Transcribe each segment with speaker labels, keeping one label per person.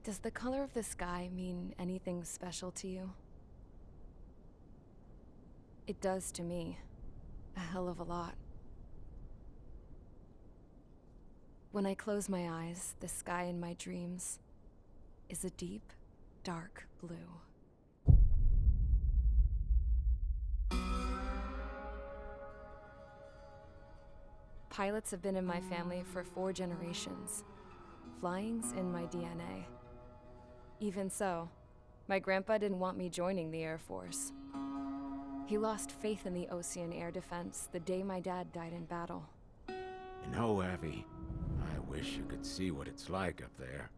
Speaker 1: Does the color of the sky mean anything special to you? It does to me. A hell of a lot. When I close my eyes, the sky in my dreams is a deep, dark blue. Pilots have been in my family for 4 generations. Flying's in my DNA. Even so, my grandpa didn't want me joining the Air Force. He lost faith in the Ocean Air Defense the day my dad died in battle.
Speaker 2: You know, Abby, I wish you could see what it's like up there.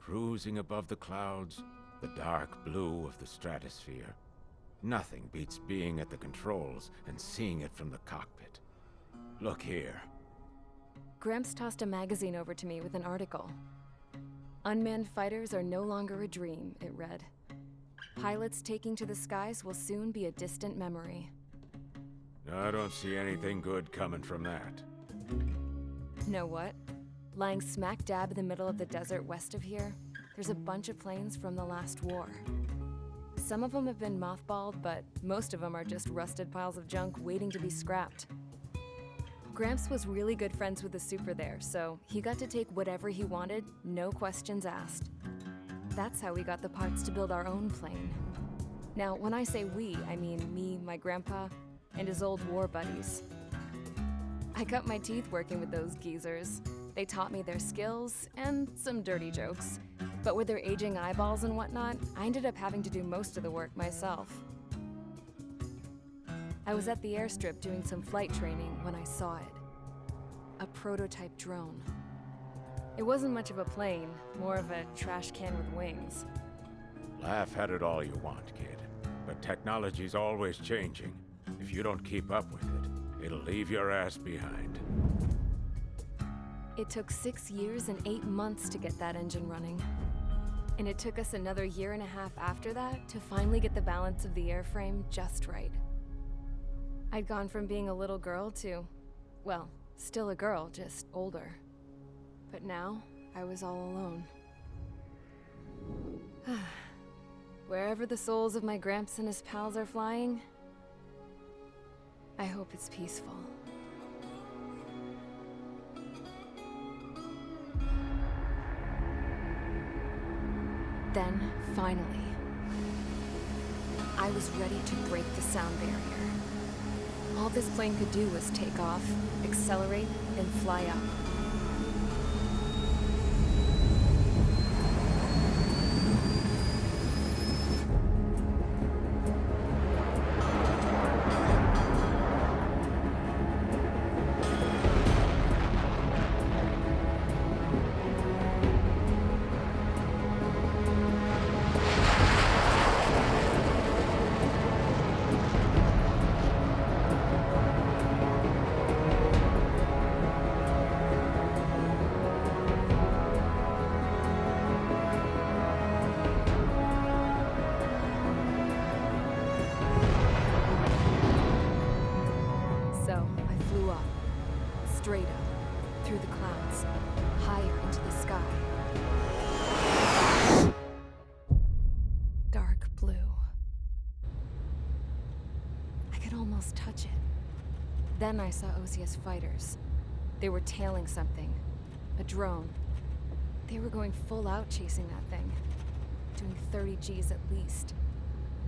Speaker 2: Cruising above the clouds, the dark blue of the stratosphere. Nothing beats being at the controls and seeing it from the cockpit. Look here.
Speaker 1: Gramps tossed a magazine over to me with an article. Unmanned fighters are no longer a dream, it read. Pilots taking to the skies will soon be a distant memory.
Speaker 2: I don't see anything good coming from that.
Speaker 1: Know what? Lying smack dab in the middle of the desert west of here, there's a bunch of planes from the last war. Some of them have been mothballed, but most of them are just rusted piles of junk waiting to be scrapped. Gramps was really good friends with the super there, so he got to take whatever he wanted, no questions asked. That's how we got the parts to build our own plane. Now, when I say we, I mean me, my grandpa, and his old war buddies. I cut my teeth working with those geezers. They taught me their skills and some dirty jokes. But with their aging eyeballs and whatnot, I ended up having to do most of the work myself. I was at the airstrip doing some flight training when I saw it. A prototype drone. It wasn't much of a plane, more of a trash can with wings.
Speaker 2: Laugh at it all you want, kid. But technology's always changing. If you don't keep up with it, it'll leave your ass behind.
Speaker 1: It took 6 years and 8 months to get that engine running. And it took us another 1.5 years after that to finally get the balance of the airframe just right. I'd gone from being a little girl to, well, still a girl, just older. But now, I was all alone. Wherever the souls of my Gramps and his pals are flying, I hope it's peaceful. Then, finally, I was ready to break the sound barrier. All this plane could do was take off, accelerate, and fly up. Straight up, through the clouds, higher into the sky. Dark blue. I could almost touch it. Then I saw Osia's fighters. They were tailing something. A drone. They were going full out chasing that thing. Doing 30 Gs at least.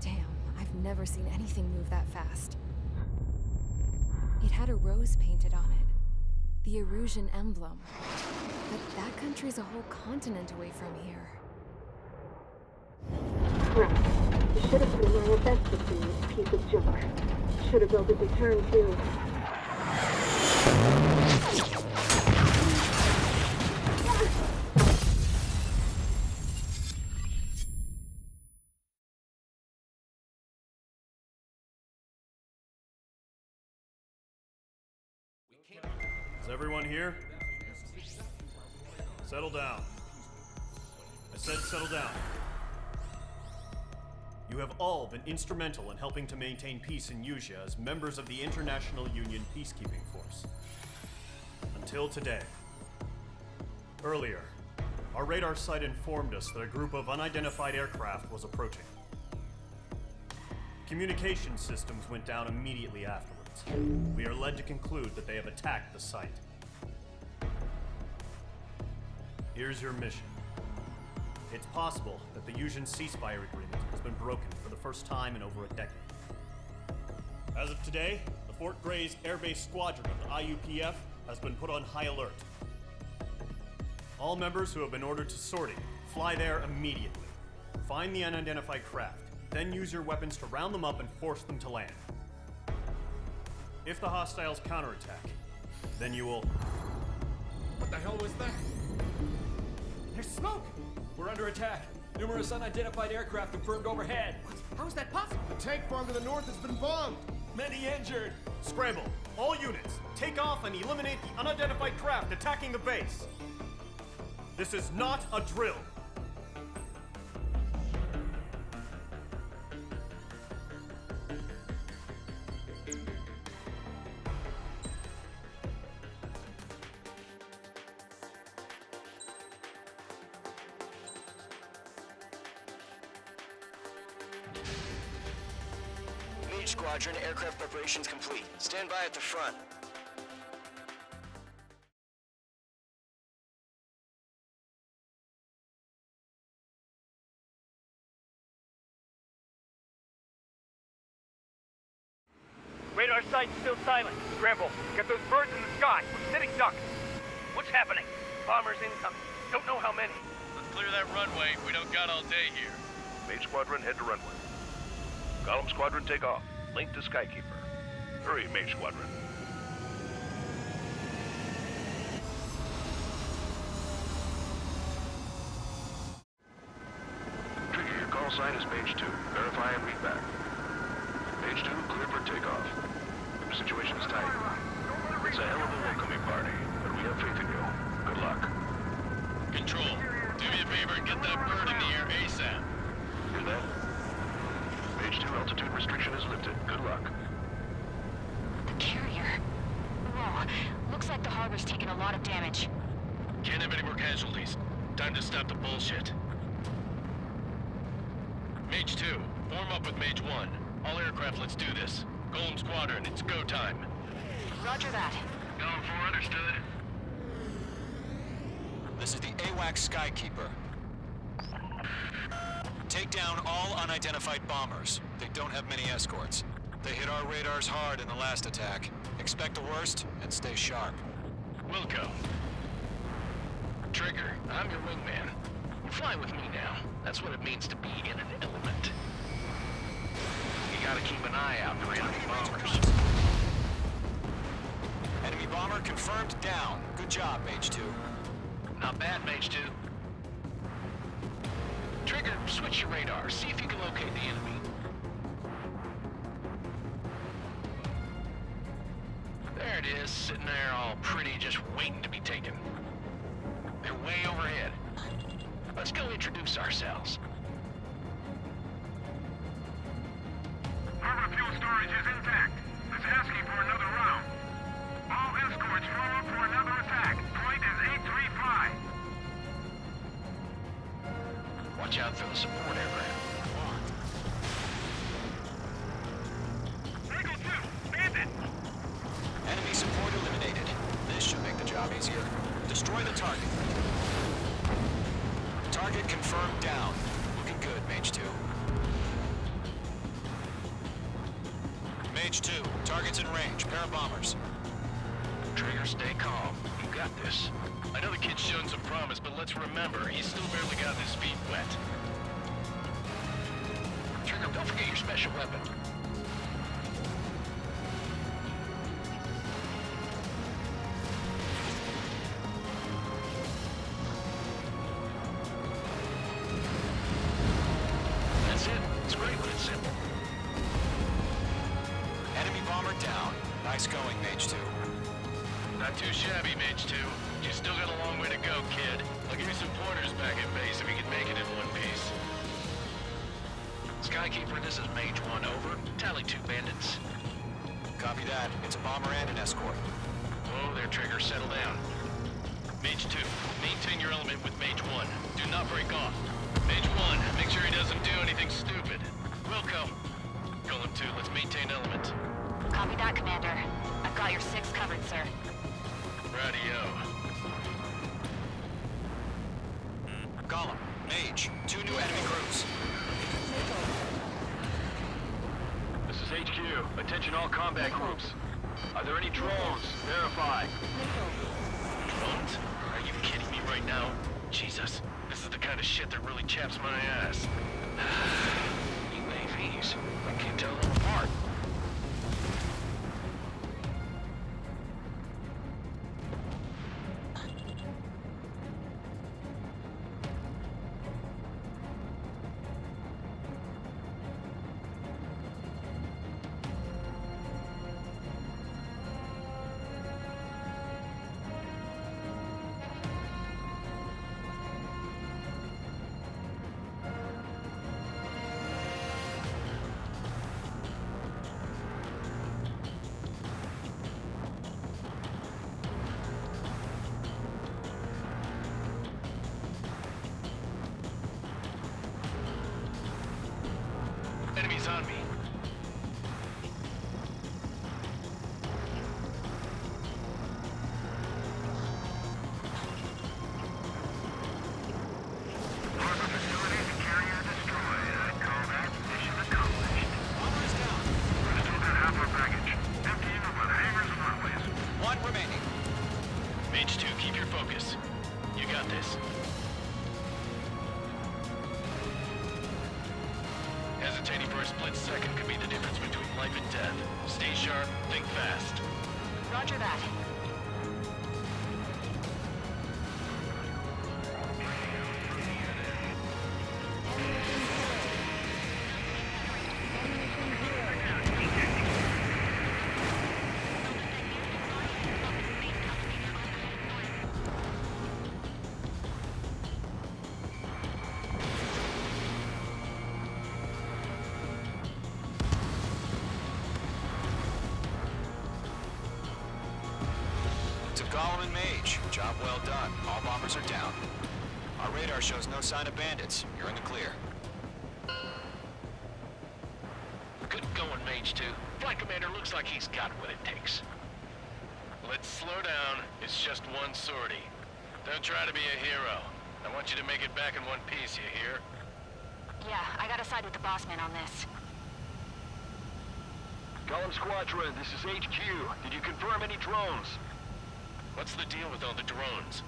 Speaker 1: Damn, I've never seen anything move that fast. It had a rose painted on it. The Erusian emblem. But that country's a whole continent away from here.
Speaker 3: Right. You should have been wearing a vest between this piece of junk. Should have built a return too.
Speaker 4: Is everyone here? Settle down. I said settle down. You have all been instrumental in helping to maintain peace in Usea as members of the International Union Peacekeeping Force. Until today. Earlier, our radar site informed us that a group of unidentified aircraft was approaching. Communication systems went down immediately afterwards. We are led to conclude that they have attacked the site. Here's your mission. It's possible that the Yuuzhan ceasefire agreement has been broken for the first time in over a decade. As of today, the Fort Grays Air Base Squadron of the IUPF has been put on high alert. All members who have been ordered to sortie, fly there immediately. Find the unidentified craft, then use your weapons to round them up and force them to land. If the hostiles counterattack, then you will...
Speaker 5: What the hell was that?
Speaker 6: There's smoke! We're under attack. Numerous unidentified aircraft confirmed overhead.
Speaker 5: How is that possible? The tank farm to the north has been bombed.
Speaker 6: Many injured.
Speaker 4: Scramble! All units, take off and eliminate the unidentified craft attacking the base! This is not a drill!
Speaker 7: Mage Squadron, aircraft preparations complete. Stand by at the front.
Speaker 8: Radar site's still silent. Scramble. Get those birds in the sky. We're sitting ducks. What's happening? Bombers incoming. Don't know how many.
Speaker 9: Let's clear that runway. We don't got all day here.
Speaker 10: Mage Squadron, head to runway. Column Squadron, take off. Link to Skykeeper. Hurry, Mage Squadron. Trigger, your call sign is Mage 2. Verify and read back. Mage 2, clear for takeoff. The situation is tight. It's a hell of a welcoming party, but we have faith in you. Good luck.
Speaker 9: Control, do me a favor and get that bird in the air ASAP.
Speaker 10: Hear that? Mage 2, altitude restriction is lifted. Good luck.
Speaker 11: The carrier. Whoa. Looks like the harbor's taken a lot of damage.
Speaker 9: Can't have any more casualties. Time to stop the bullshit. Mage 2, form up with Mage 1. All aircraft, let's do this. Golem Squadron, it's go time.
Speaker 11: Roger that.
Speaker 9: Going for understood.
Speaker 12: This is the AWAC Skykeeper. Take down all unidentified bombers. They don't have many escorts. They hit our radars hard in the last attack. Expect the worst and stay sharp.
Speaker 9: Wilco. Trigger, I'm your wingman. You fly with me now. That's what it means to be in an element. You gotta keep an eye out for enemy bombers.
Speaker 12: Enemy bomber confirmed down. Good job, Mage 2.
Speaker 9: Not bad, Mage 2. Trigger, switch your radar. See if you can locate the enemy. There it is, sitting there all pretty, just waiting to be taken. They're way overhead. Let's go introduce ourselves.
Speaker 8: Harbor fuel storage is intact. It's asking for another round. All escorts form up for another attack. Point is 835.
Speaker 9: Watch out for the support aircraft.
Speaker 8: Eagle 2, bandit!
Speaker 12: Enemy support eliminated. This should make the job easier. Destroy the target. Target confirmed down. Looking good, Mage 2. Mage 2, target's in range. Pair of bombers.
Speaker 9: Trigger, stay calm. You got this. I know the kid's shown some promise, but let's remember, he's still barely gotten his feet wet. Trigger, don't forget your special weapon. That's it. It's great when it's simple.
Speaker 12: Enemy bomber down. Nice going, Mage 2.
Speaker 9: Not too shabby, Mage 2. You still got a long way to go, kid. I'll give you some pointers back at base if you can make it in one piece. Skykeeper, this is Mage 1, over. Tally 2 bandits.
Speaker 12: Copy that. It's a bomber and an escort.
Speaker 9: Whoa there, Trigger. Settle down.
Speaker 10: Mage 2, maintain your element with Mage 1. Do not break off. Mage 1, make sure he doesn't do anything stupid. Wilco. Golem 2, let's maintain element.
Speaker 11: Copy that, Commander. I've got your 6 covered, sir.
Speaker 10: Radio.
Speaker 12: Golem, Mage, 2 new enemy groups.
Speaker 10: This is HQ. Attention all combat groups. Are there any drones? Verify. Drones? Are you kidding me right now? Jesus, this is the kind of shit that really chaps my ass. UAVs. I can't tell them apart. Enemies on me.
Speaker 12: One remaining.
Speaker 10: Mage 2, keep your focus. You got this. Hesitating for a split second could be the difference between life and death. Stay sharp, think fast.
Speaker 11: Roger that.
Speaker 12: To Golem and Mage, job well done. All bombers are down. Our radar shows no sign of bandits. You're in the clear.
Speaker 10: Good going, Mage 2. Flight Commander looks like he's got what it takes. Let's slow down. It's just one sortie. Don't try to be a hero. I want you to make it back in one piece, you hear?
Speaker 11: Yeah, I gotta side with the boss man on this.
Speaker 10: Golem Squadron, this is HQ. Did you confirm any drones? What's the deal with all the drones?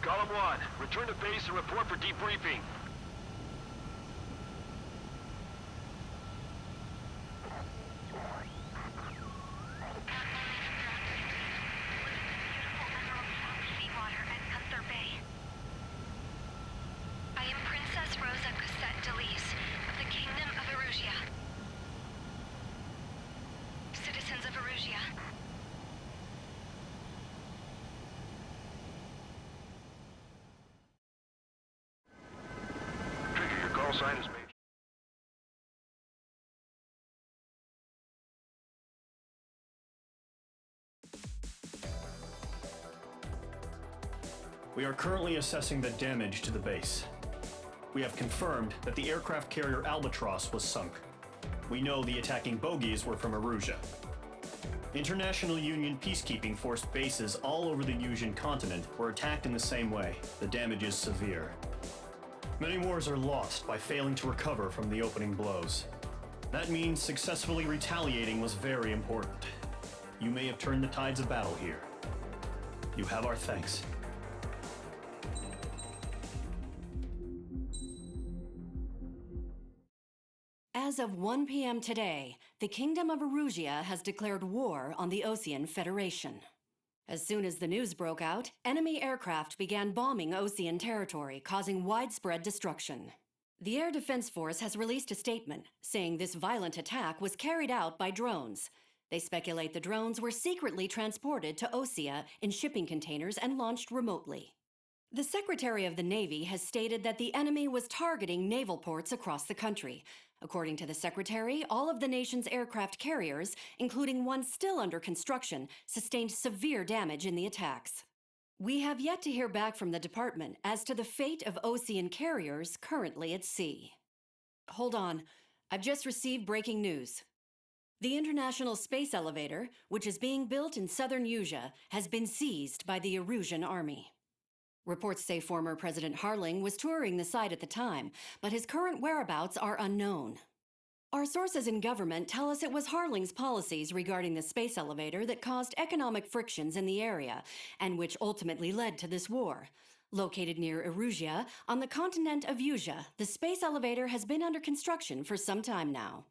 Speaker 10: Golem 1, return to base and report for debriefing.
Speaker 11: I am Princess Rosa Cassette Delise of the Kingdom of Erusia. Citizens of Erusia.
Speaker 10: Trigger, your call sign is made.
Speaker 4: We are currently assessing the damage to the base. We have confirmed that the aircraft carrier Albatross was sunk. We know the attacking bogies were from Erusia. International Union peacekeeping force bases all over the Yusian continent were attacked in the same way. The damage is severe. Many wars are lost by failing to recover from the opening blows. That means successfully retaliating was very important. You may have turned the tides of battle here. You have our thanks.
Speaker 13: As of 1 p.m. today, the Kingdom of Erusia has declared war on the Osean Federation. As soon as the news broke out, enemy aircraft began bombing Osean territory, causing widespread destruction. The Air Defense Force has released a statement saying this violent attack was carried out by drones. They speculate the drones were secretly transported to Osea in shipping containers and launched remotely. The Secretary of the Navy has stated that the enemy was targeting naval ports across the country. According to the Secretary, all of the nation's aircraft carriers, including one still under construction, sustained severe damage in the attacks. We have yet to hear back from the department as to the fate of Ocean carriers currently at sea. Hold on. I've just received breaking news. The International Space Elevator, which is being built in southern Usea, has been seized by the Erusian Army. Reports say former President Harling was touring the site at the time, but his current whereabouts are unknown. Our sources in government tell us it was Harling's policies regarding the space elevator that caused economic frictions in the area, and which ultimately led to this war. Located near Erusia, on the continent of Usea, the space elevator has been under construction for some time now.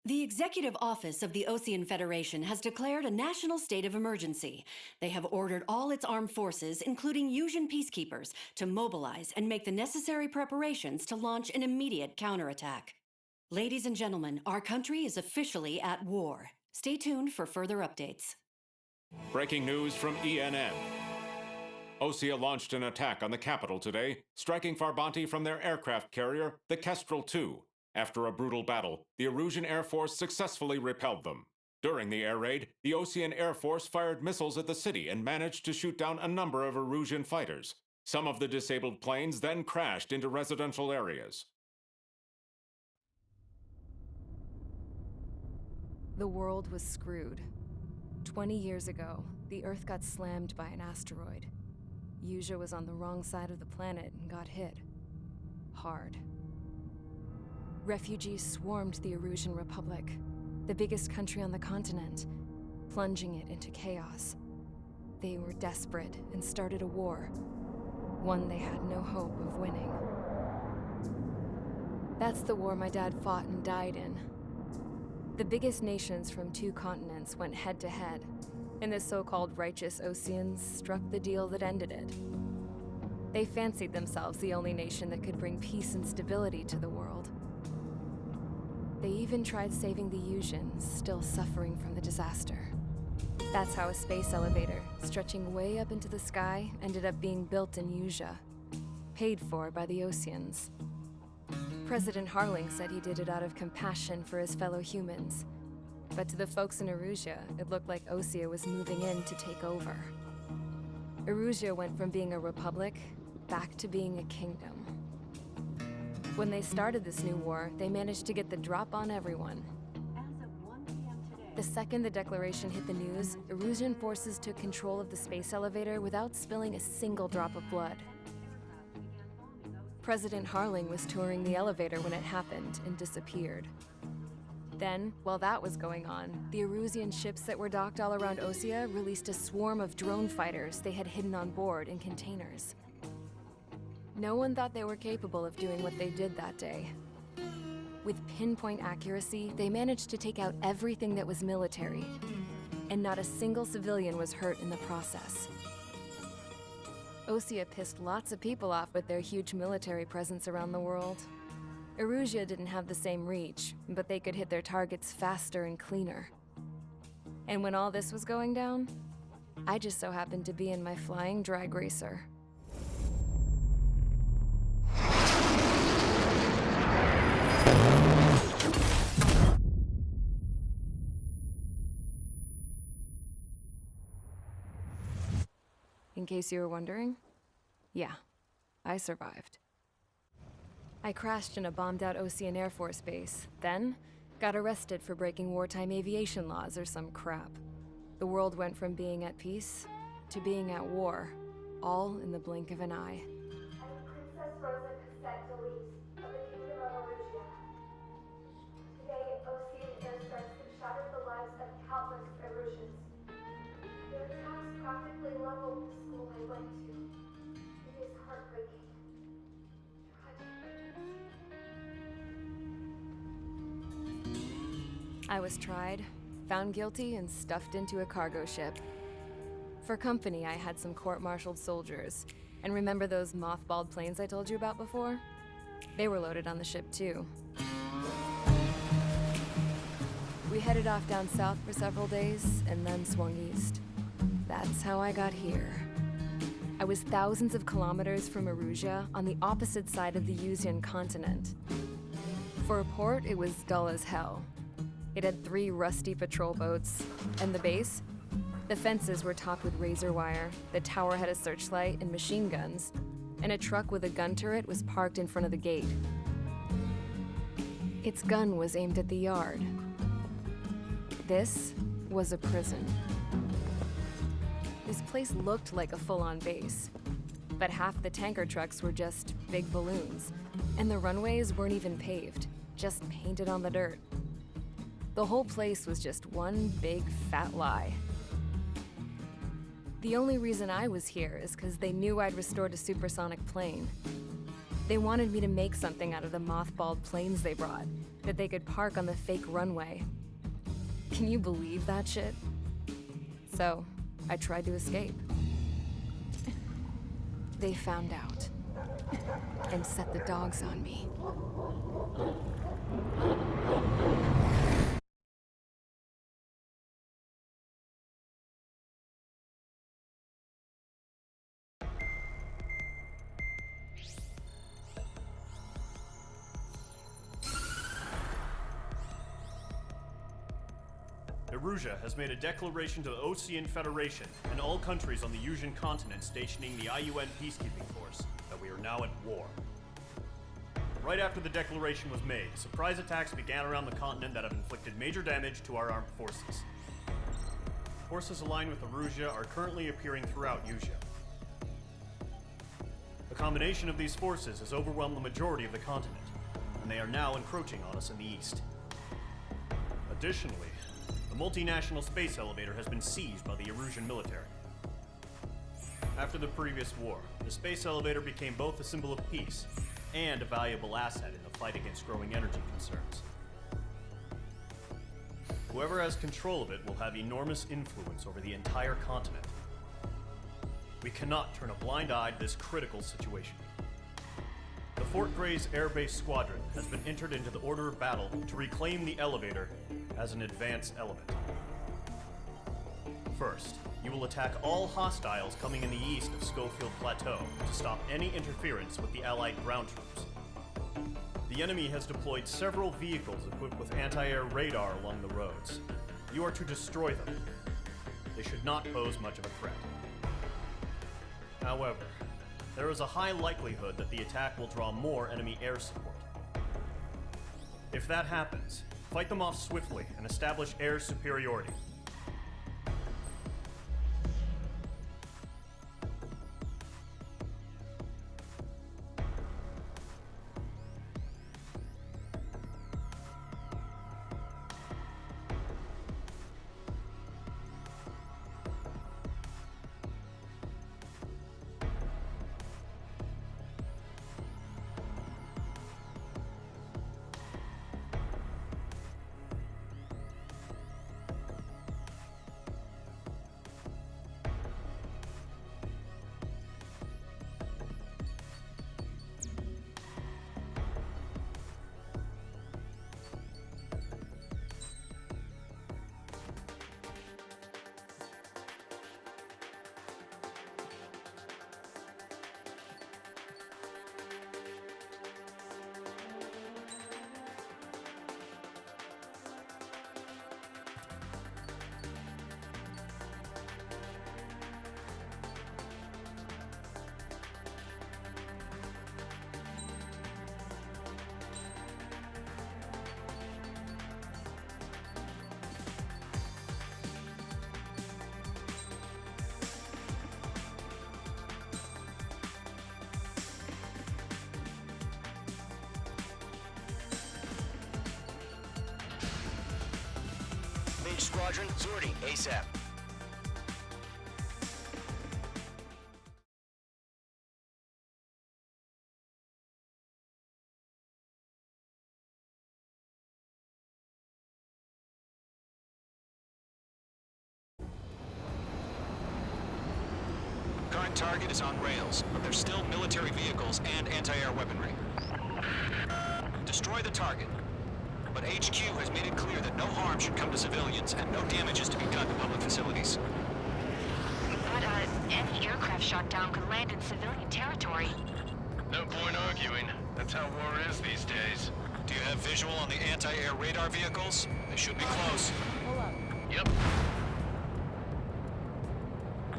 Speaker 13: The Executive Office of the Ocean Federation has declared a national state of emergency. They have ordered all its armed forces, including Usian peacekeepers, to mobilize and make the necessary preparations to launch an immediate counterattack. Ladies and gentlemen, our country is officially at war. Stay tuned for further updates.
Speaker 14: Breaking news from ENN. Osea launched an attack on the capital today, striking Farbanti from their aircraft carrier, the Kestrel II. After a brutal battle, the Erusian Air Force successfully repelled them. During the air raid, the Ocean Air Force fired missiles at the city and managed to shoot down a number of Erusian fighters. Some of the disabled planes then crashed into residential areas.
Speaker 1: The world was screwed. 20 years ago, the Earth got slammed by an asteroid. Usea was on the wrong side of the planet and got hit. Hard. Refugees swarmed the Erusian Republic, the biggest country on the continent, plunging it into chaos. They were desperate and started a war, one they had no hope of winning. That's the war my dad fought and died in. The biggest nations from 2 continents went head-to-head, and the so-called righteous Oceans struck the deal that ended it. They fancied themselves the only nation that could bring peace and stability to the world. They even tried saving the Usians, still suffering from the disaster. That's how a space elevator, stretching way up into the sky, ended up being built in Usea, paid for by the Oceans. President Harling said he did it out of compassion for his fellow humans. But to the folks in Erusia, it looked like Osea was moving in to take over. Erusia went from being a republic back to being a kingdom. When they started this new war, they managed to get the drop on everyone.
Speaker 3: As of 1 p.m. today,
Speaker 1: The second the declaration hit the news, Erusian forces took control of the space elevator without spilling a single drop of blood. President Harling was touring the elevator when it happened and disappeared. Then, while that was going on, the Erusian ships that were docked all around Osea released a swarm of drone fighters they had hidden on board in containers. No one thought they were capable of doing what they did that day. With pinpoint accuracy, they managed to take out everything that was military, and not a single civilian was hurt in the process. Osea pissed lots of people off with their huge military presence around the world. Erusia didn't have the same reach, but they could hit their targets faster and cleaner. And when all this was going down, I just so happened to be in my flying drag racer. In case you were wondering, yeah, I survived. I crashed in a bombed-out Ocean Air Force base, then got arrested for breaking wartime aviation laws or some crap. The world went from being at peace to being at war, all in the blink of an eye.
Speaker 3: Princess Rosa Cassette Delise of the Kingdom of Erusia. Today, Ocean airstrikes have shattered the lives of countless Erusians. Their attacks practically leveled the school I went to. It is heartbreaking.
Speaker 1: I was tried, found guilty, and stuffed into a cargo ship. For company, I had some court-martialed soldiers. And remember those mothballed planes I told you about before? They were loaded on the ship too. We headed off down south for several days, and then swung east. That's how I got here. I was thousands of kilometers from Erusea on the opposite side of the Yuzian continent. For a port, it was dull as hell. It had 3 rusty patrol boats, and the base? The fences were topped with razor wire, the tower had a searchlight and machine guns, and a truck with a gun turret was parked in front of the gate. Its gun was aimed at the yard. This was a prison. This place looked like a full-on base, but half the tanker trucks were just big balloons, and the runways weren't even paved, just painted on the dirt. The whole place was just one big fat lie. The only reason I was here is because they knew I'd restored a supersonic plane. They wanted me to make something out of the mothballed planes they brought, that they could park on the fake runway. Can you believe that shit? So, I tried to escape. They found out and set the dogs on me.
Speaker 4: Erusea has made a declaration to the Osean Federation and all countries on the Yuzian continent stationing the IUN peacekeeping force that we are now at war. Right after the declaration was made, surprise attacks began around the continent that have inflicted major damage to our armed forces. Forces aligned with Erusea are currently appearing throughout Yusia. The combination of these forces has overwhelmed the majority of the continent, and they are now encroaching on us in the east. Additionally, the multinational space elevator has been seized by the Erusian military. After the previous war, the space elevator became both a symbol of peace and a valuable asset in the fight against growing energy concerns. Whoever has control of it will have enormous influence over the entire continent. We cannot turn a blind eye to this critical situation. The Fort Gray's Air Base Squadron has been entered into the order of battle to reclaim the elevator as an advance element. First, you will attack all hostiles coming in the east of Schofield Plateau to stop any interference with the Allied ground troops. The enemy has deployed several vehicles equipped with anti-air radar along the roads. You are to destroy them. They should not pose much of a threat. However, there is a high likelihood that the attack will draw more enemy air support. If that happens, fight them off swiftly and establish air superiority.
Speaker 7: Squadron, sorting ASAP.
Speaker 12: Current target is on rails, but there's still military vehicles and anti-air weaponry. Destroy the target. But HQ has made it clear that no harm should come to civilians and no damage is to be done to public facilities.
Speaker 11: But, NQ Any aircraft shot down could land in civilian territory.
Speaker 10: No point arguing. That's how war is these days.
Speaker 12: Do you have visual on the anti-air radar vehicles? They should be close.
Speaker 10: Yep.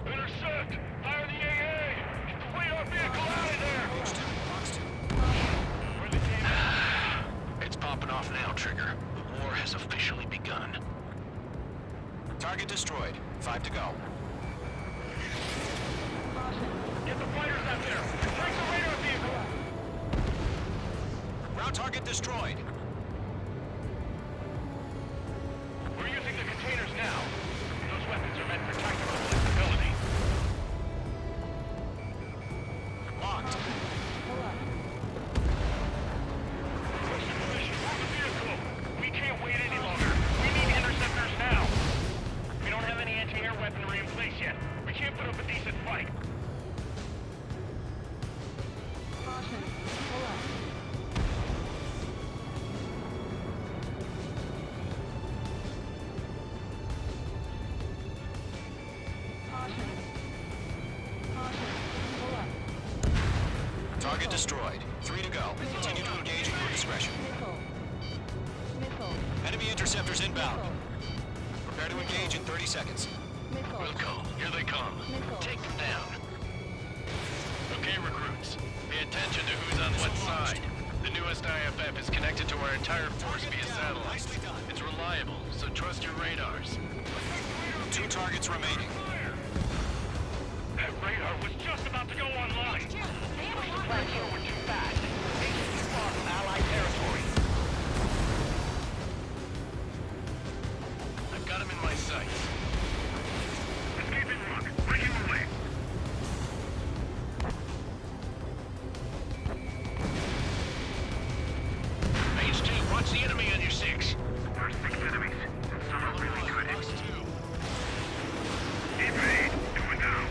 Speaker 8: Intercept! Fire the AA! Get the radar vehicle out of there! Where they came from?
Speaker 9: It's popping off now, Trigger. The war has officially begun.
Speaker 12: Target destroyed. 5 to go.
Speaker 8: Get the fighters out there! Take the radar vehicle!
Speaker 12: Ground target destroyed.
Speaker 8: We're using the containers now. Those weapons are meant for tactical flexibility.
Speaker 12: Locked.
Speaker 8: We can't wait any longer. We need interceptors now. We don't have any anti-air weaponry in place yet. We can't put up a decent fight.
Speaker 12: Target destroyed. 3 to go. Continue to engage at your discretion. Enemy interceptors inbound. Prepare to engage in 30 seconds.
Speaker 10: Wilco, here they come. Take them down. Okay, recruits. Pay attention to who's on what side. The newest IFF is connected to our entire force via satellite. It's reliable, so trust your radars.
Speaker 12: 2 targets remaining.
Speaker 8: That radar was just about to go online. Push the flags forward too fast. Taking too far from Allied territory.
Speaker 10: I've got him in my sights.
Speaker 8: Escaping rock. Bring him away.
Speaker 10: Phase 2, watch the enemy on your 6.
Speaker 8: There's 6 enemies. And some are really good. Evade. Do it now.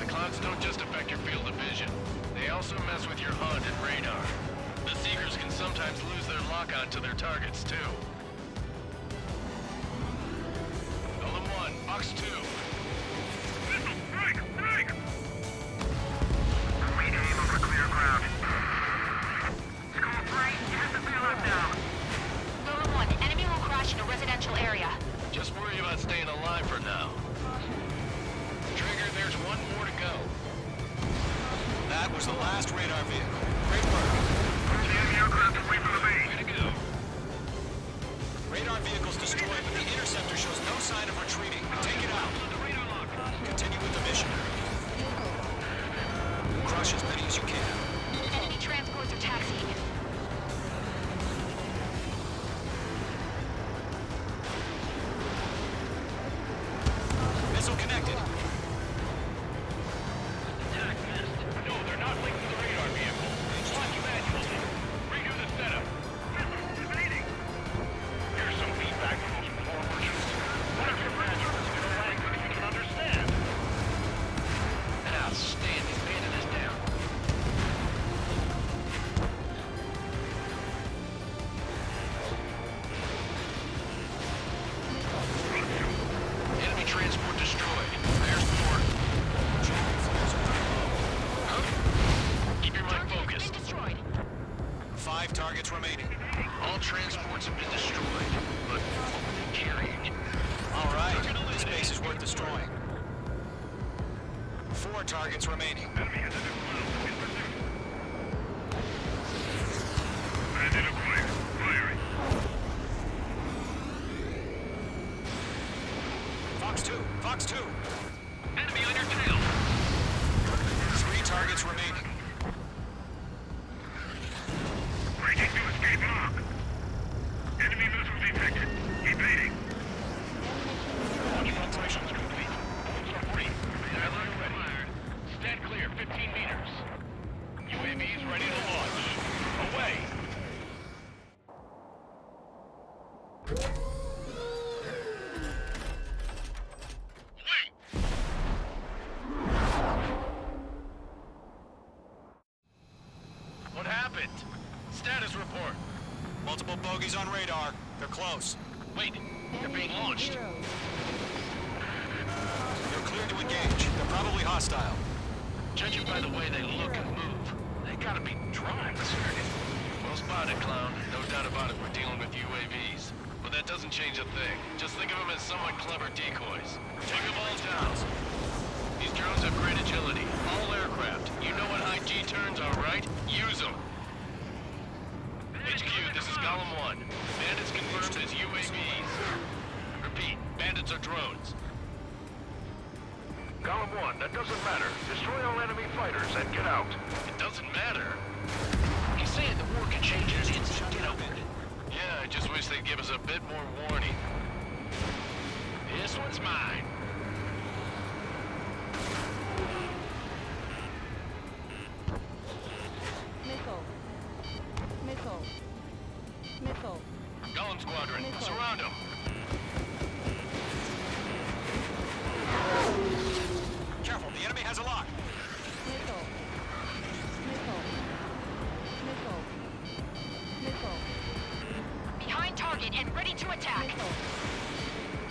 Speaker 10: The clouds don't just affect your field of vision. They also mess with your HUD and radar. The Seekers can sometimes lose their lock-on to their targets, too. Golem 1, Box 2.
Speaker 8: Break! Break! We aim over clear ground. School 3, you have the field now.
Speaker 11: Golem 1, enemy will crash in a residential area.
Speaker 10: Just worry about staying alive for now. Trigger, there's one more to go.
Speaker 12: That was the last radar vehicle. Great work.
Speaker 8: The enemy aircraft away from the base.
Speaker 10: Way to go.
Speaker 12: Radar vehicle's destroyed, but the interceptor shows no sign of retreating. Take it out. Continue with the mission. Crush as many as you can.
Speaker 11: Enemy transports are taxiing.
Speaker 12: Missile connected.
Speaker 8: Attack missed. No, they're not linked to the radar vehicle. Watch manually. Redo the setup. Evading. Here's some feedback from those floor merchants. What if your manuals in a language you can understand?
Speaker 10: Outstanding. Bandit is down. Enemy transport destroyed. There's more. Huh? Keep your mind focused.
Speaker 11: Destroyed.
Speaker 12: 5 targets remaining.
Speaker 10: All transports have been destroyed, but what were they carrying?
Speaker 12: All right. This base is worth destroying. 4 targets remaining.
Speaker 8: Enemy has a new cloud in pursuit. Bandit acquired. Firing.
Speaker 12: Fox 2. Fox 2.
Speaker 8: Enemy on your tail.
Speaker 12: 3 targets remaining.
Speaker 8: Breaking to escape lock. Enemy missile detected. Evading. Launch preparations complete. Bolts are free. Alert ready. Stand clear, 15 meters. UAVs ready to launch. Away.
Speaker 12: bogies on radar. They're close.
Speaker 9: Wait, they're being launched.
Speaker 12: They're clear to engage. They're probably hostile.
Speaker 9: Judging by the way they look and move, they gotta be drones. Well spotted, clown. No doubt about it, we're dealing with UAVs. But that doesn't change a thing. Just think of them as somewhat clever decoys. Take them all down. These drones have great agility. All aircraft. You know what high G turns are, right? Use them. HQ, this is Golem 1. Bandits confirmed as UAVs. Repeat, bandits are drones.
Speaker 10: Golem 1, that doesn't matter. Destroy all enemy fighters and get out.
Speaker 9: It doesn't matter. He's saying the war can change in an instant, you know. Yeah, I just wish they'd give us a bit more warning. This one's mine.
Speaker 15: Missile.
Speaker 9: Golem Squadron, surround them.
Speaker 12: Careful, the enemy has a lock.
Speaker 15: Missile.
Speaker 11: Behind target and ready to attack.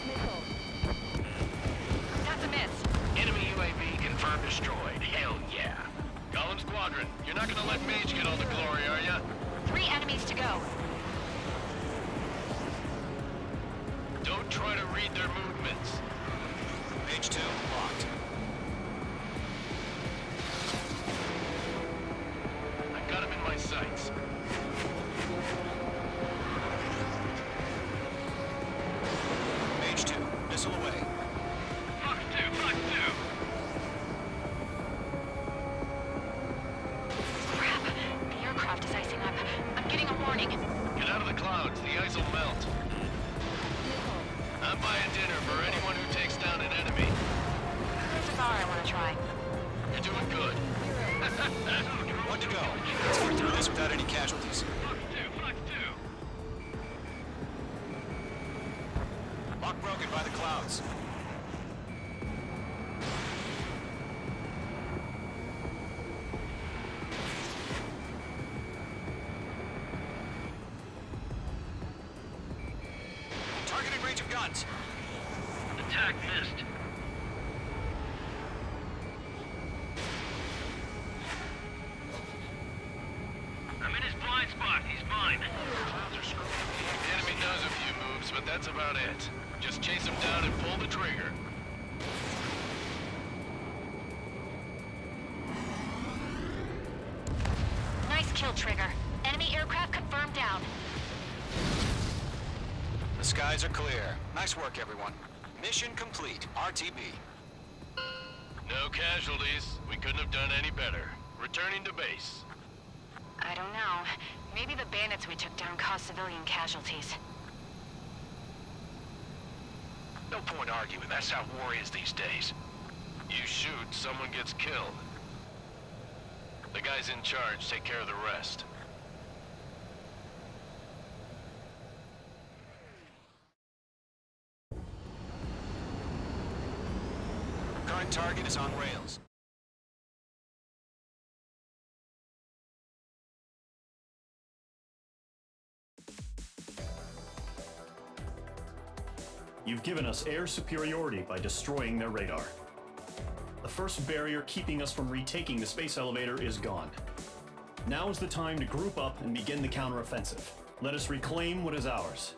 Speaker 15: Missile.
Speaker 11: That's a miss.
Speaker 9: Enemy UAV confirmed destroyed. Hell yeah. Golem Squadron, you're not gonna let Mage get all the glory, are ya?
Speaker 11: 3 enemies to go.
Speaker 9: Don't try to read their movements.
Speaker 12: Page 2, locked.
Speaker 9: I got him in my sights.
Speaker 12: Page 2, missile away.
Speaker 8: Fox 2, Fox 2.
Speaker 11: Crap. The aircraft is icing up. I'm getting a warning.
Speaker 9: Get out of the clouds, the ice will melt. I'm buying dinner for anyone who takes down an enemy.
Speaker 11: There's a bar I want to try.
Speaker 9: You're doing good.
Speaker 12: One to go. Let's get through this without any casualties.
Speaker 8: Fox 2, Fox 2.
Speaker 12: Lock broken by the clouds. Targeting range of guns.
Speaker 8: Attack missed. I'm in his blind spot. He's mine.
Speaker 9: The enemy knows a few moves, but that's about it. Just chase him down and pull the trigger.
Speaker 11: Nice kill, Trigger. Enemy aircraft confirmed down.
Speaker 12: The skies are clear. Nice work, everyone. Mission complete. RTB.
Speaker 9: No casualties. We couldn't have done any better. Returning to base.
Speaker 11: I don't know. Maybe the bandits we took down caused civilian casualties.
Speaker 9: No point arguing. That's how war is these days. You shoot, someone gets killed. The guys in charge take care of the rest.
Speaker 12: Current target is on rails.
Speaker 4: You've given us air superiority by destroying their radar. The first barrier keeping us from retaking the space elevator is gone. Now is the time to group up and begin the counteroffensive. Let us reclaim what is ours.